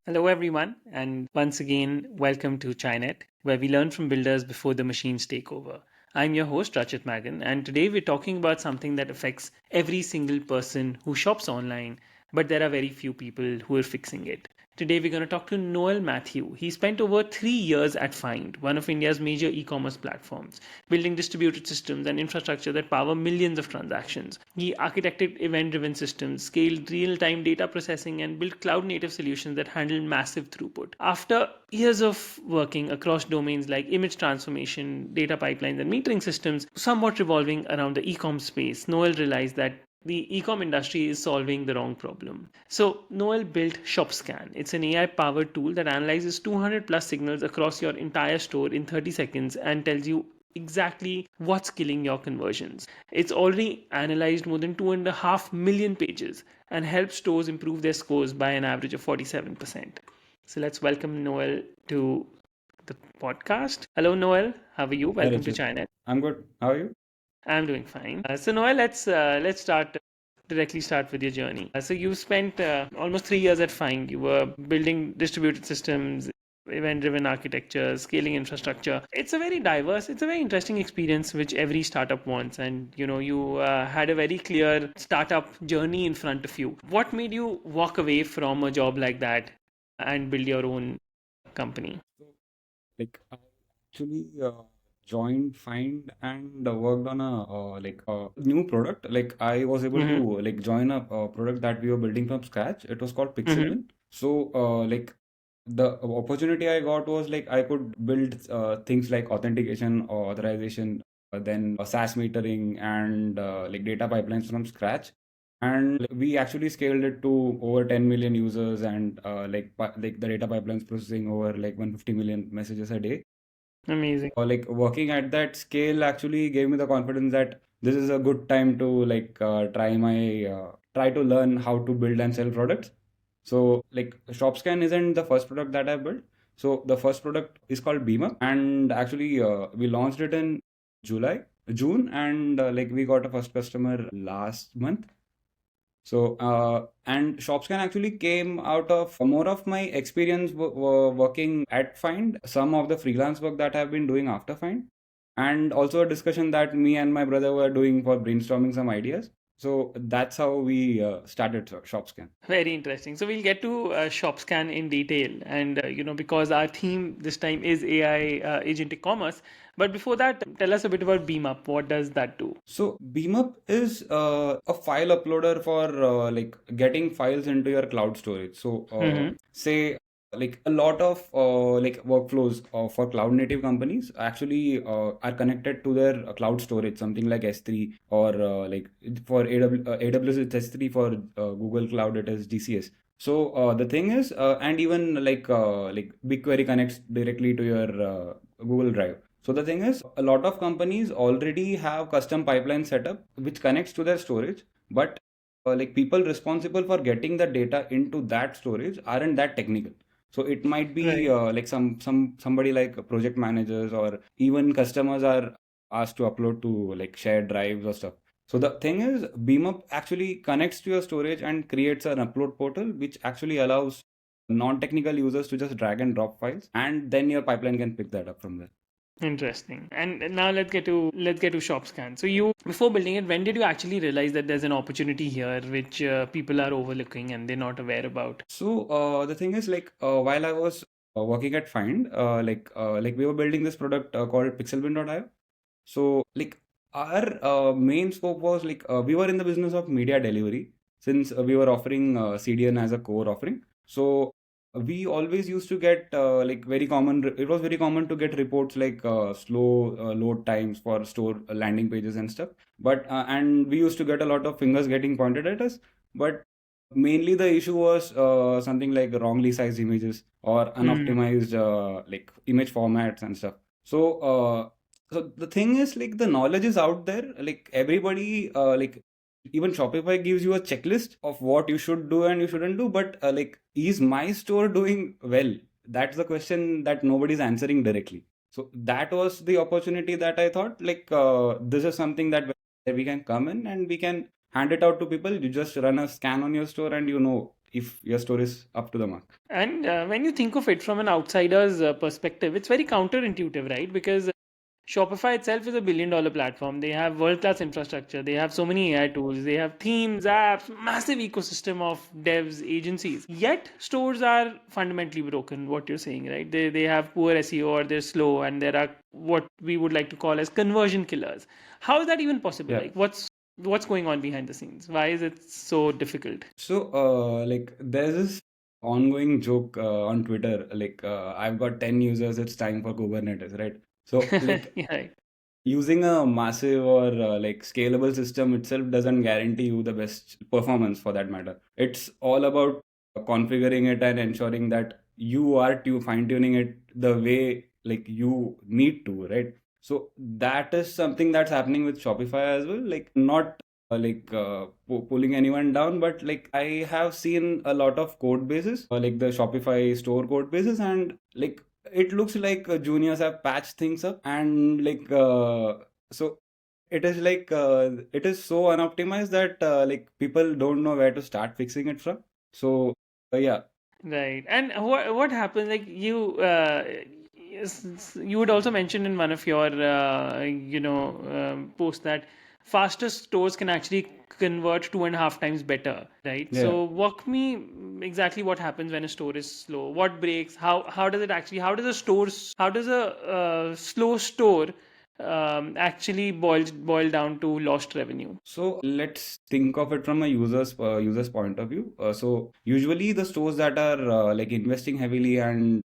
Hello, everyone, and once again, welcome to ChaiNet, where we learn from builders before the machines take over. I'm your host, Rachit Magan, and today we're talking about something that affects every single person who shops online, but there are very few people who are fixing it. Today, we're going to talk to Noel Mathew. He spent over 3 years at Find, one of India's major e commerce platforms, building distributed systems and infrastructure that power millions of transactions. He architected event driven systems, scaled real time data processing, and built cloud native solutions that handle massive throughput. After years of working across domains like image transformation, data pipelines, and metering systems, somewhat revolving around the e com space, Noel realized that the e-com industry is solving the wrong problem. So Noel built Shopscan. It's an AI-powered tool that analyzes 200 plus signals across your entire store in 30 seconds and tells you exactly what's killing your conversions. It's already analyzed more than 2.5 million pages and helps stores improve their scores by an average of 47%. So let's welcome Noel to the podcast. Hello, Noel. How are you? Hi, Welcome to Rachit. China. I'm good. How are you? I'm doing fine. So Noel, let's start directly start with your journey. So you spent almost 3 years at Find. You were building distributed systems, event-driven architecture, scaling infrastructure. It's a very interesting experience which every startup wants. And you had a very clear startup journey in front of you. What made you walk away from a job like that and build your own company? So, I actually joined Find and worked on a new product. I was able Mm-hmm. to join a product that we were building from scratch. It was called Mm-hmm. Pixelbin. So, the opportunity I got was I could build things like authentication, authorization, then SaaS metering and data pipelines from scratch. And we actually scaled it to over 10 million users and the data pipelines processing over 150 million messages a day. Amazing. Working at that scale actually gave me the confidence that this is a good time to try to learn how to build and sell products. So ShopScan isn't the first product that I built. So the first product is called Beamer, and actually we launched it in June, and we got a first customer last month. So, and ShopScan actually came out of more of my experience working at Find, some of the freelance work that I've been doing after Find, and also a discussion that me and my brother were doing for brainstorming some ideas. So that's how we started ShopScan. Very interesting. So we'll get to ShopScan in detail, and because our theme this time is AI agentic commerce. But before that, tell us a bit about BeamUp. What does that do? So Beamup is a file uploader for getting files into your cloud storage. So Mm-hmm. say a lot of workflows for cloud native companies actually are connected to their cloud storage, something like S3 or for AWS it's S3, for Google Cloud it is GCS. So the thing is, and even BigQuery connects directly to your Google Drive. So the thing is, a lot of companies already have custom pipeline setup which connects to their storage, but people responsible for getting the data into that storage aren't that technical. So it might be Right. somebody like project managers, or even customers are asked to upload to shared drives or stuff. So the thing is, Beamup actually connects to your storage and creates an upload portal, which actually allows non-technical users to just drag and drop files, and then your pipeline can pick that up from there. Interesting. And now let's get to ShopScan. So you, before building it, when did you actually realize that there's an opportunity here which people are overlooking and they're not aware about? So the thing is, while I was working at Find, we were building this product called Pixelbin.io. So our main scope was we were in the business of media delivery, since we were offering CDN as a core offering. So we always used to get very common. It was very common to get reports like slow load times for store landing pages and stuff. But and we used to get a lot of fingers getting pointed at us. But mainly the issue was something like wrongly sized images or Hmm. unoptimized image formats and stuff. So so the thing is, the knowledge is out there. Everybody, even Shopify gives you a checklist of what you should do and you shouldn't do. But is my store doing well? That's the question that nobody's answering directly. So that was the opportunity that I thought this is something that we can come in and we can hand it out to people. You just run a scan on your store and if your store is up to the mark. And when you think of it from an outsider's perspective, it's very counterintuitive, right? Because Shopify itself is a billion-dollar platform. They have world-class infrastructure. They have so many AI tools. They have themes, apps, massive ecosystem of devs, agencies. Yet stores are fundamentally broken. What you're saying, right? They have poor SEO, or they're slow, and there are what we would like to call as conversion killers. How is that even possible? Yeah. Like, what's going on behind the scenes? Why is it so difficult? So, like, there's this ongoing joke on Twitter, like, I've got 10 users, it's time for Kubernetes, right? So, like, Yeah, right. using a massive or like scalable system itself doesn't guarantee you the best performance for that matter. It's all about configuring it and ensuring that you are fine tuning it the way like you need to, right? So that is something that's happening with Shopify as well. Like not pulling anyone down, but like I have seen a lot of code bases, like the Shopify store code bases, and like it looks like juniors have patched things up, and like so it is like it is so unoptimized that like people don't know where to start fixing it from. So yeah. Right. And what happens, like you would also mention in one of your posts that faster stores can actually convert 2.5 times better, right? Yeah. So walk me exactly what happens when a store is slow. What breaks? How does it actually? How does a slow store actually boil down to lost revenue? So let's think of it from a user's point of view. So usually the stores that are like investing heavily and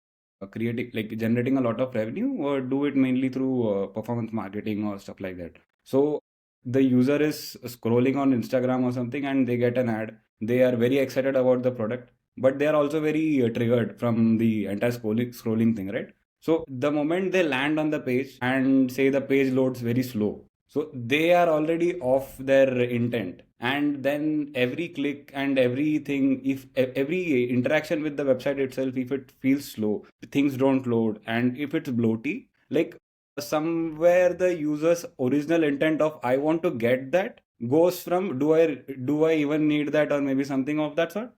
creating like generating a lot of revenue do it mainly through performance marketing or stuff like that. So the user is scrolling on Instagram or something and they get an ad. They are very excited about the product, but they are also very triggered from the entire scrolling thing, right? So the moment they land on the page and say the page loads very slow, so they are already off their intent. And then every click and everything, if every interaction with the website itself, if it feels slow, things don't load, and if it's bloaty, like somewhere the user's original intent of I want to get that goes from do I even need that, or maybe something of that sort.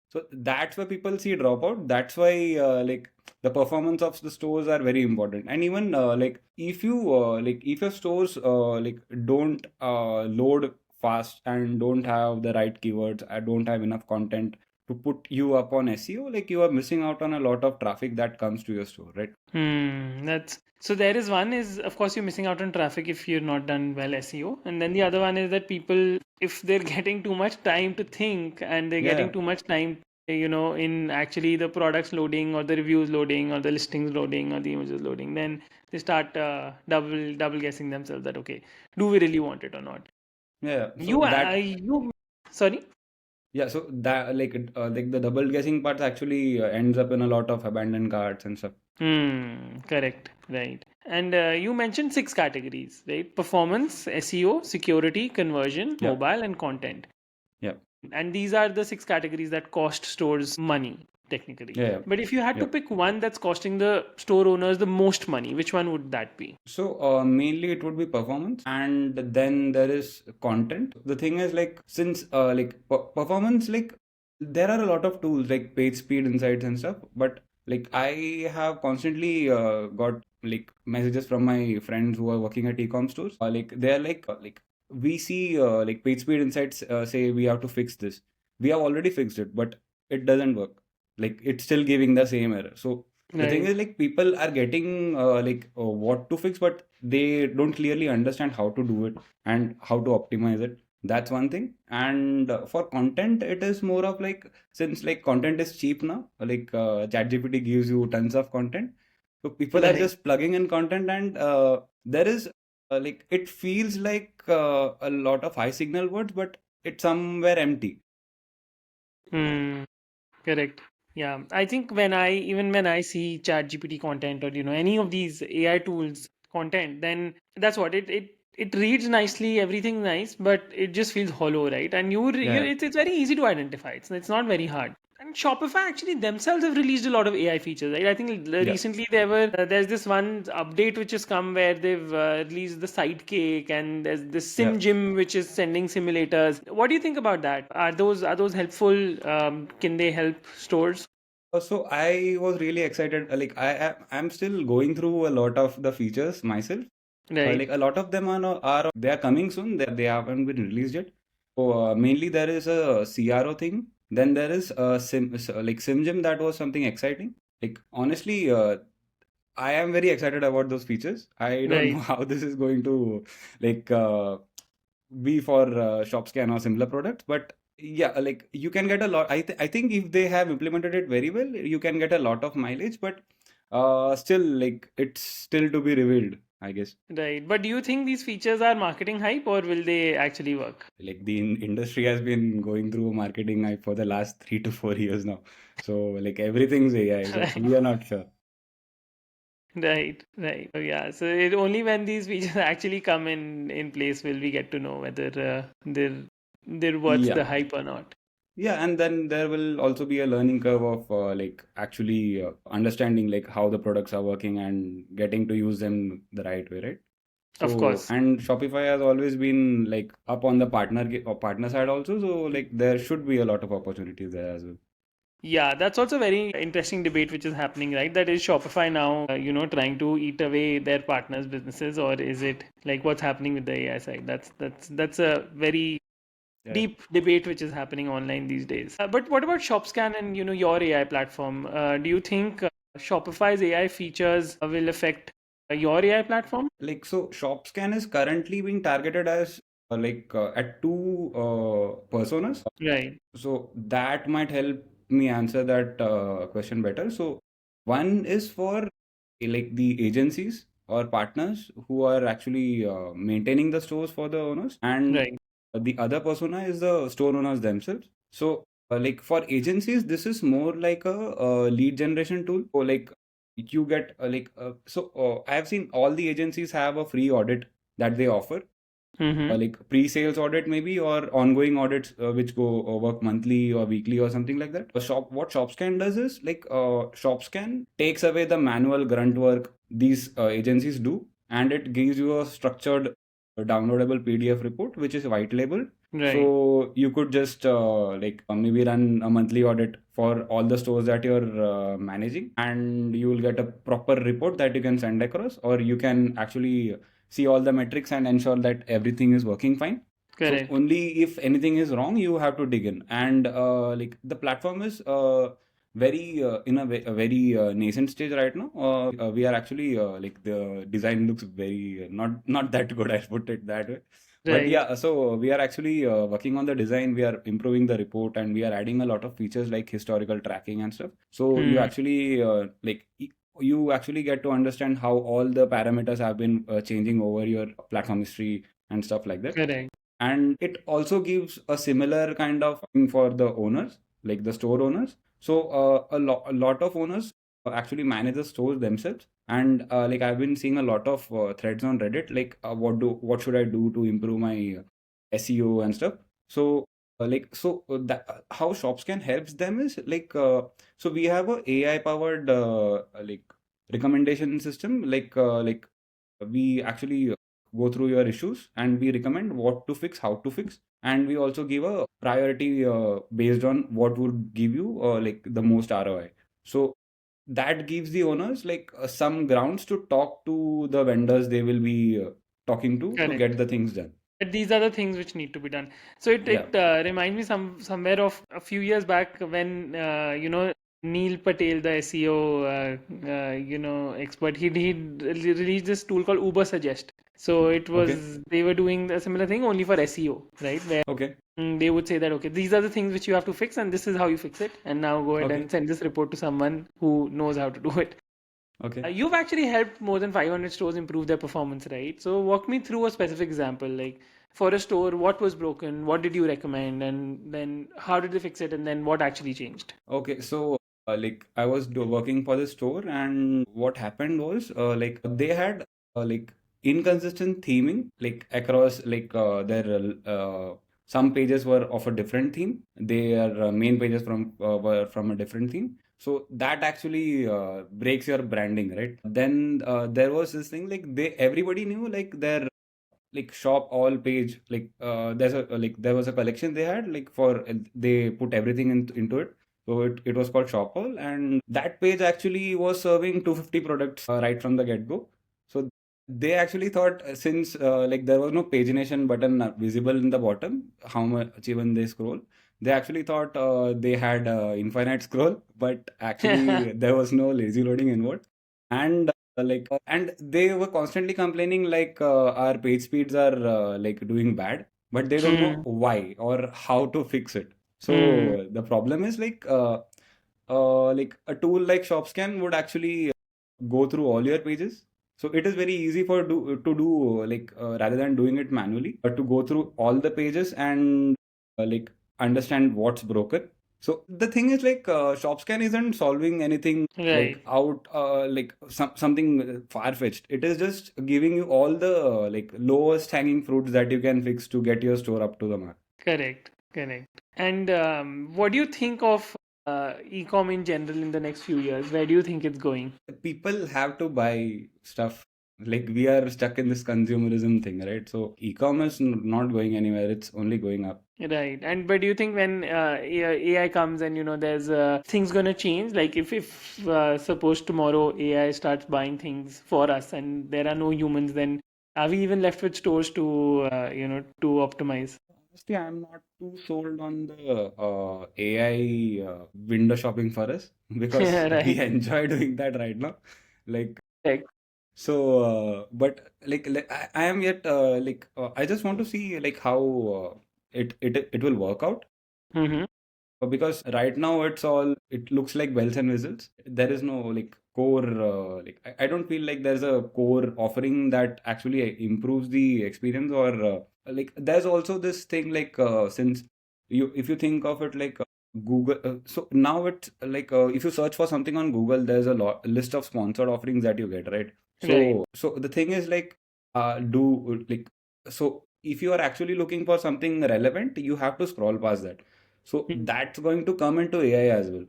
So that's why people see dropout. That's why like the performance of the stores are very important. And even like if your stores like don't load fast and don't have the right keywords, don't have enough content to put you up on SEO, like you are missing out on a lot of traffic that comes to your store, right? That's so there is one is of course you're missing out on traffic if you're not done well SEO, and then the other one is that people, if they're getting too much time to think and they're Yeah. getting too much time, in actually the products loading or the reviews loading or the listings loading or the images loading, then they start double guessing themselves that okay, do we really want it or not? Yeah. So You that you sorry. yeah. So that like the double guessing part actually ends up in a lot of abandoned carts and stuff. Correct. Right. And you mentioned six categories, right? Performance, SEO, security, conversion, Yeah. mobile, and content. Yeah. And these are the six categories that cost stores money, technically. Yeah. Yeah. But if you had to Yeah. pick one that's costing the store owners the most money, which one would that be? So mainly it would be performance, and then there is content. The thing is like since performance, like there are a lot of tools like page speed insights and stuff, but like I have constantly got like messages from my friends who are working at e-com stores. Like they're like we see like page speed insights say we have to fix this. We have already fixed it, but it doesn't work. Like it's still giving the same error. So the thing Right. is like people are getting what to fix, but they don't clearly understand how to do it and how to optimize it. That's one thing. And for content, it is more of like since like content is cheap now, like ChatGPT gives you tons of content, so people are Right. just plugging in content, and there is like it feels like a lot of high signal words, but it's somewhere empty. Hmm. Correct. Yeah. I think when I see ChatGPT content or any of these AI tools content, then that's what it reads nicely, everything nice, but it just feels hollow, right? And Yeah. it's very easy to identify. It's not very hard. And Shopify actually themselves have released a lot of AI features, right? I think Yeah, recently there's this one update which has come where they've released the Sidekick, and there's this yeah. Sim Gym which is sending simulators. What do you think about that? Are those helpful? Can they help stores? So I was really excited. Like I'm still going through a lot of the features myself. Right, Like a lot of them are they are coming soon. They haven't been released yet. So mainly there is a CRO thing. Then there is like SimGym, that was something exciting. Like honestly, I am very excited about those features. I don't know right. how this is going to like be for Shopscan or similar products, but yeah, like you can get a lot. I think if they have implemented it very well, you can get a lot of mileage, but still, like it's still to be revealed, I guess. Right. But do you think these features are marketing hype or will they actually work? Like the industry has been going through marketing hype for the last 3 to 4 years now. So like everything's AI. So Right. we are not sure. Right, right. Oh, yeah. So it only when these features actually come in place will we get to know whether they're worth Yeah. the hype or not. Yeah, and then there will also be a learning curve of like actually understanding like how the products are working and getting to use them the right way, right? Of So, course. and Shopify has always been like up on the partner side also. So, like there should be a lot of opportunities there as well. Yeah, that's also very interesting debate which is happening, right? That is Shopify now, trying to eat away their partners' businesses, or is it like what's happening with the AI side? That's a very Yeah. deep debate which is happening online these days. But what about ShopScan and your AI platform? Do you think Shopify's AI features will affect your AI platform? Like so, ShopScan is currently being targeted as at two personas. Right, So that might help me answer that question better. So one is for like the agencies or partners who are actually maintaining the stores for the owners, and right. the other persona is the store owners themselves. So like for agencies, this is more like a lead generation tool. Or like you get I have seen all the agencies have a free audit that they offer, Mm-hmm. like pre-sales audit maybe, or ongoing audits which go work monthly or weekly or something like that. What ShopScan does is like ShopScan takes away the manual grunt work these agencies do, and it gives you a structured downloadable PDF report which is white labeled. Right, So you could just maybe run a monthly audit for all the stores that you're managing, and you will get a proper report that you can send across, or you can actually see all the metrics and ensure that everything is working fine. So correct. only if anything is wrong, you have to dig in. And like the platform is very in a very nascent stage right now. We are actually like the design looks very not that good. I put it that way. But Right. yeah, so we are actually working on the design. We are improving the report, and we are adding a lot of features like historical tracking and stuff. So you Hmm. actually you actually get to understand how all the parameters have been changing over your platform history and stuff like that. Correct. And it also gives a similar kind of thing for the owners, like the store owners. So a lot of owners actually manage the stores themselves, and like I've been seeing a lot of threads on Reddit, like what should I do to improve my SEO and stuff. So that how ShopScan helps them is like so we have a AI powered like recommendation system, like we actually go through your issues and we recommend what to fix, how to fix, and we also give a priority based on what would give you like the most ROI. So that gives the owners like some grounds to talk to the vendors they will be talking to get Correct. the things done. But these are the things which need to be done. So it Yeah. it reminds me somewhere of a few years back when Neil Patel, the SEO expert, he released this tool called Uber Suggest. So it Okay. was they were doing a similar thing only for SEO, right? Where Okay. they would say that okay, these are the things which you have to fix, and this is how you fix it. And now go ahead Okay. and send this report to someone who knows how to do it. Okay. You've actually helped more than 500 stores improve their performance, right? So walk me through a specific example. Like for a store, what was broken? What did you recommend? And then how did they fix it? And then what actually changed? Okay, so like I was working for the store, and what happened was like they had like inconsistent theming like across like their some pages were of a different theme. Their main pages were from a different theme. So that actually breaks your branding, right? Then there was this thing like they everybody knew like their like shop all page like there was a collection they had like for they put everything into it, so it was called shop all, and that page actually was serving 250 products right from the get-go. So they actually thought since like there was no pagination button visible in the bottom how much even they scroll, they actually thought they had infinite scroll, but actually there was no lazy loading involved. And and they were constantly complaining like our page speeds are like doing bad, but they don't know Hmm. why or how to fix it. Hmm. So the problem is like a tool like Shopscan would actually go through all your pages. So it is very easy for to do like rather than doing it manually, but to go through all the pages and like understand what's broken. So the thing is like Shopscan isn't solving anything like Right. out like something far-fetched. It is just giving you all the like lowest hanging fruits that you can fix to get your store up to the mark. Correct. Correct. And what do you think of e-com in general in the next few years? Where do you think it's going? People have to buy stuff. Like we are stuck in this consumerism thing, right? So e-commerce not going anywhere. It's only going up. Right. And but do you think when AI comes and there's things gonna change? Like if suppose tomorrow AI starts buying things for us and there are no humans, then are we even left with stores to to optimize? Honestly, I'm not too sold on the AI window shopping for us because we Right. enjoy doing that right now. Like Correct. so, like I am yet I just want to see like how it will work out. Mm-hmm. Because right now it looks like bells and whistles. There is no like core I don't feel like there's a core offering that actually improves the experience or like there's also this thing like since you if you think of it like Google so now it's like if you search for something on Google there's list of sponsored offerings that you get, right? Right. So the thing is like do like so if you are actually looking for something relevant you have to scroll past that, so Mm. that's going to come into AI as well.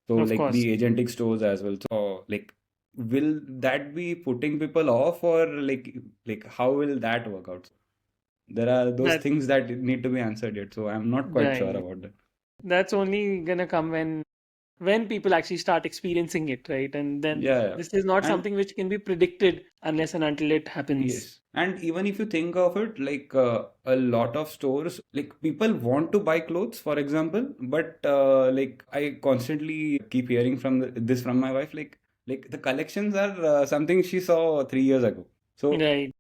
So Of like course. the agentic stores as well. So like will that be putting people off or like how will that work out? There are those That things that need to be answered yet. So I'm not quite sure right. about that. That's only gonna come when people actually start experiencing it, right? And then Yeah, yeah. this is not And something which can be predicted unless and until it happens. yes. And even if you think of it, like a lot of stores, like people want to buy clothes, for example, but like I constantly keep hearing from this from my wife, like the collections are something she saw 3 years ago. So Right.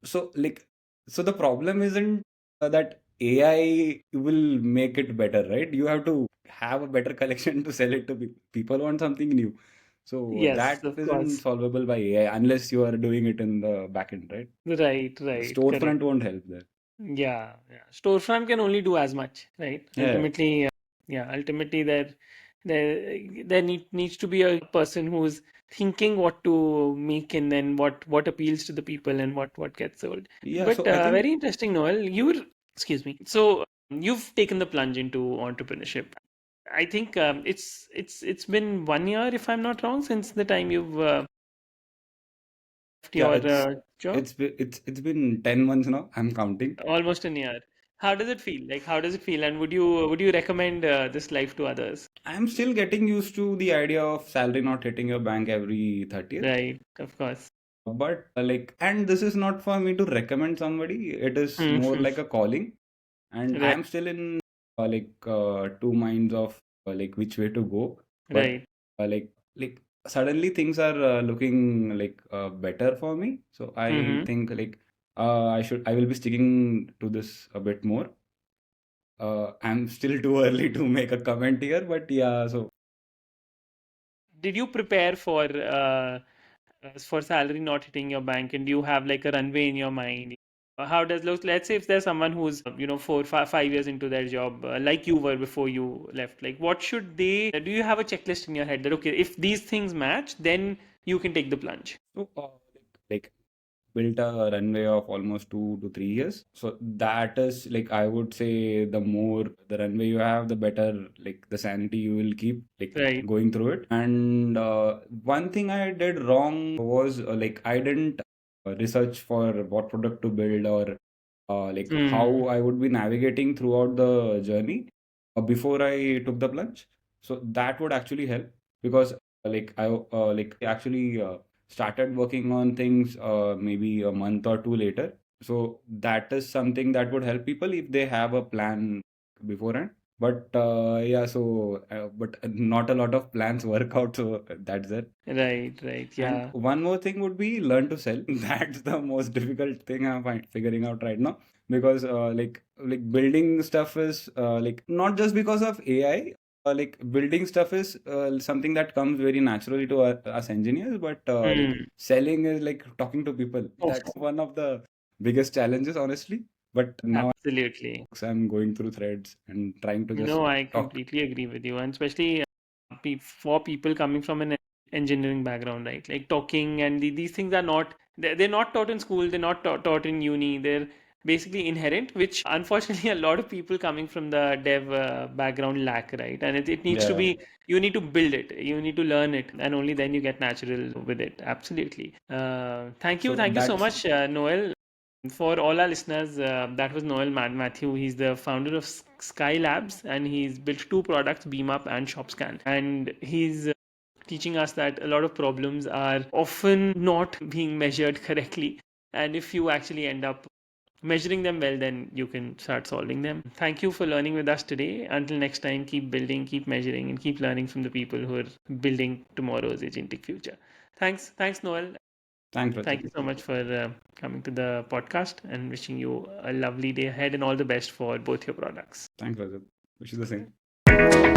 so like so the problem isn't that AI will make it better, right? You have to have a better collection to sell it to people. People want something new. So Yes, that of isn't course. solvable by AI unless you are doing it in the back end, right? Right, The right, correct. storefront won't help there. Yeah, yeah. Storefront can only do as much, right? Yeah, Ultimately, yeah, ultimately there needs to be a person who's thinking what to make and then what appeals to the people and what gets sold. yeah. But So I think very interesting, Noel. Excuse me. So you've taken the plunge into entrepreneurship. I think it's been 1 year, if I'm not wrong, since the time you've left yeah, your job. it's been 10 months now. I'm counting. Almost a year. How does it feel? Like, how does it feel? And would you recommend this life to others? I'm still getting used to the idea of salary not hitting your bank every 30th. Right, of course. But and this is not for me to recommend somebody. It is more Mhm. like a calling, and Right, I'm still in two minds of like which way to go. But right. suddenly things are looking like better for me. So I Hmm. think I will be sticking to this a bit more. I'm still too early to make a comment here, but yeah. So Did you prepare for salary not hitting your bank, and do you have like a runway in your mind? How does look? Let's say if there's someone who's 4, 5 years into their job, like you were before you left. Like, what should they? Do you have a checklist in your head that okay, if these things match, then you can take the plunge? so like built a runway of almost 2 to 3 years. So that is like, I would say, the more the runway you have, the better like the sanity you will keep like Right. going through it. And one thing I did wrong was like I didn't research for what product to build, or like how Mm. I would be navigating throughout the journey before I took the plunge. So that would actually help, because like I like actually started working on things maybe a month or two later. So that is something that would help people if they have a plan beforehand. But yeah, so but not a lot of plans work out, so that's it. Right, right. And Yeah. one more thing would be learn to sell. That's the most difficult thing figuring out right now, because like building stuff is like not just because of AI. Like building stuff is something that comes very naturally to us engineers, but like Mm. selling is like talking to people. That's one of the biggest challenges, honestly. But now Absolutely. I'm going through threads and trying to just No, I talk. completely agree with you. And especially for people coming from an engineering background, right? Like talking and these things are not, they're not taught in school, they're not taught in uni. They're basically inherent, which unfortunately a lot of people coming from the dev background lack, right? And it needs to Yeah. be, you need to build it, you need to learn it, and only then you get natural with it. Absolutely. So Thank you so that's much, Noel. For all our listeners, that was Noel Mathew. He's the founder of Sky Labs, and he's built two products, BeamUp and Shopscan. And he's teaching us that a lot of problems are often not being measured correctly. And if you actually end up measuring them well, then you can start solving them. Thank you for learning with us today. Until next time, keep building, keep measuring, and keep learning from the people who are building tomorrow's agentic future. Thanks, Noel. thanks, Thank Rajat. you so much for coming to the podcast, and wishing you a lovely day ahead and all the best for both your products. Thanks, Rajat. Wish you the same.